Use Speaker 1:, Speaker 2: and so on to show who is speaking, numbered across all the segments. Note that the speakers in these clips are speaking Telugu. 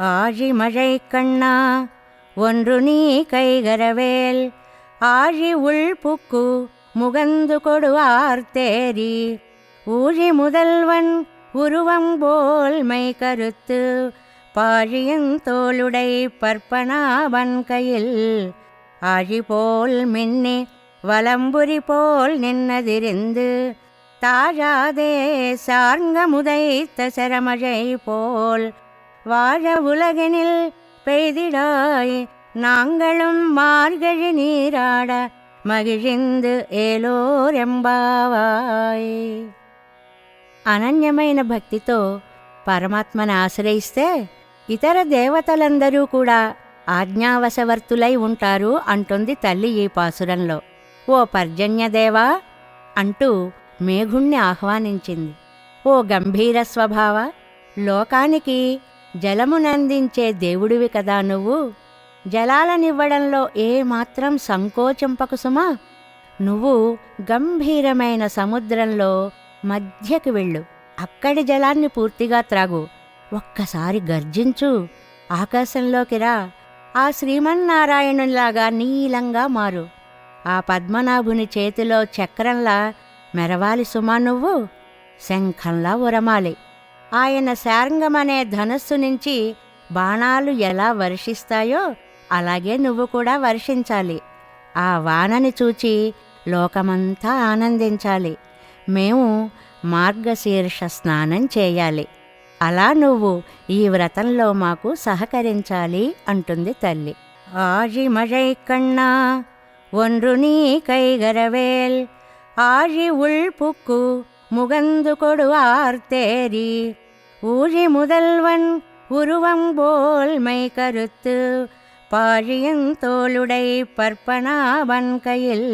Speaker 1: ஆழி மழை கண்ணா ஒன்று நீ கைகரவேல் ஆழி உள்புக்கு முகந்து கொடுவார் தேரி ஊழி முதல்வன் உருவம் போல் மை கருத்து பாழியின் தோளுடை பற்பனாவன் கையில் ஆழி போல் மின்னி வலம்புரி போல் நின்னதிருந்து தாழாதே சார்ங்க முதைத்த சரமழை போல் வாழ உலகினில் பெய்திடாய் நாங்களும் மார்கழி நீராட మగిజిందు ఏలోరెంబావాయ్. అనన్యమైన భక్తితో పరమాత్మను ఆశ్రయిస్తే ఇతర దేవతలందరూ కూడా ఆజ్ఞావశవర్తులై ఉంటారు అంటుంది తల్లి ఈ పాసురంలో. ఓ పర్జన్యదేవా అంటూ మేఘుణ్ణి ఆహ్వానించింది. ఓ గంభీర స్వభావ, లోకానికి జలమునందించే దేవుడివి కదా నువ్వు. జలాలనివ్వడంలో ఏమాత్రం సంకోచింపకు సుమా. నువ్వు గంభీరమైన సముద్రంలో మధ్యకి వెళ్ళు, అక్కడి జలాన్ని పూర్తిగా త్రాగు. ఒక్కసారి గర్జించు, ఆకాశంలోకి రా, ఆ శ్రీమన్నారాయణునిలాగా నీలంగా మారు. ఆ పద్మనాభుని చేతిలో చక్రంలా మెరవాలి సుమా నువ్వు, శంఖంలా ఉరమాలి. ఆయన శార్ంగమనే ధనస్సు నుంచి బాణాలు ఎలా వర్షిస్తాయో అలాగే నువ్వు కూడా వర్షించాలి. ఆ వానని చూచి లోకమంతా ఆనందించాలి. మేము మార్గశీర్ష స్నానం చేయాలి. అలా నువ్వు ఈ వ్రతంలో మాకు సహకరించాలి అంటుంది తల్లి. ఆజి మழை కన్నా ఒன்று நீ கைகரவேல் ஆழி உள்புக்கு முகந்து கொடுவார் தேரி ஊழி முதல்வன் உருவம் போல் மை கருத்து பாழியின் தோளுடை பற்பனாவன் கையில்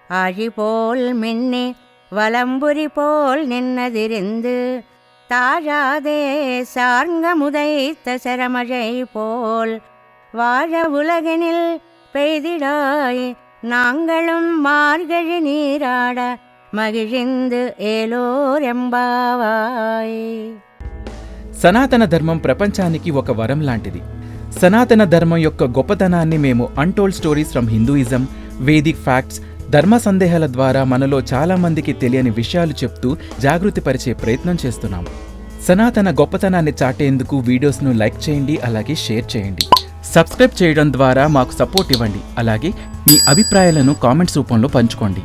Speaker 1: ஆழி போல் மின்னி வலம்புரி போல் நின்னதிருந்து தாழாதே சார்ங்க முதைத்த சரமழை போல் வாழ உலகினில் பெய்திடாய் நாங்களும் மார்கழி நீராட మగిజిందు ఏలోరెంబావాయ్.
Speaker 2: సనాతన ధర్మం ప్రపంచానికి ఒక వరం లాంటిది. సనాతన ధర్మం యొక్క గొప్పతనాన్ని మేము untold stories from Hinduism, Vedic facts, ధర్మ సందేహాల ద్వారా మనలో చాలా మందికి తెలియని విషయాలు చెప్తూ జాగృతిపరిచే ప్రయత్నం చేస్తున్నాం. సనాతన గొప్పతనాన్ని చాటేందుకు వీడియోస్ను లైక్ చేయండి, అలాగే షేర్ చేయండి. సబ్స్క్రైబ్ చేయడం ద్వారా మాకు సపోర్ట్ ఇవ్వండి. అలాగే మీ అభిప్రాయాలను కామెంట్స్ రూపంలో పంచుకోండి.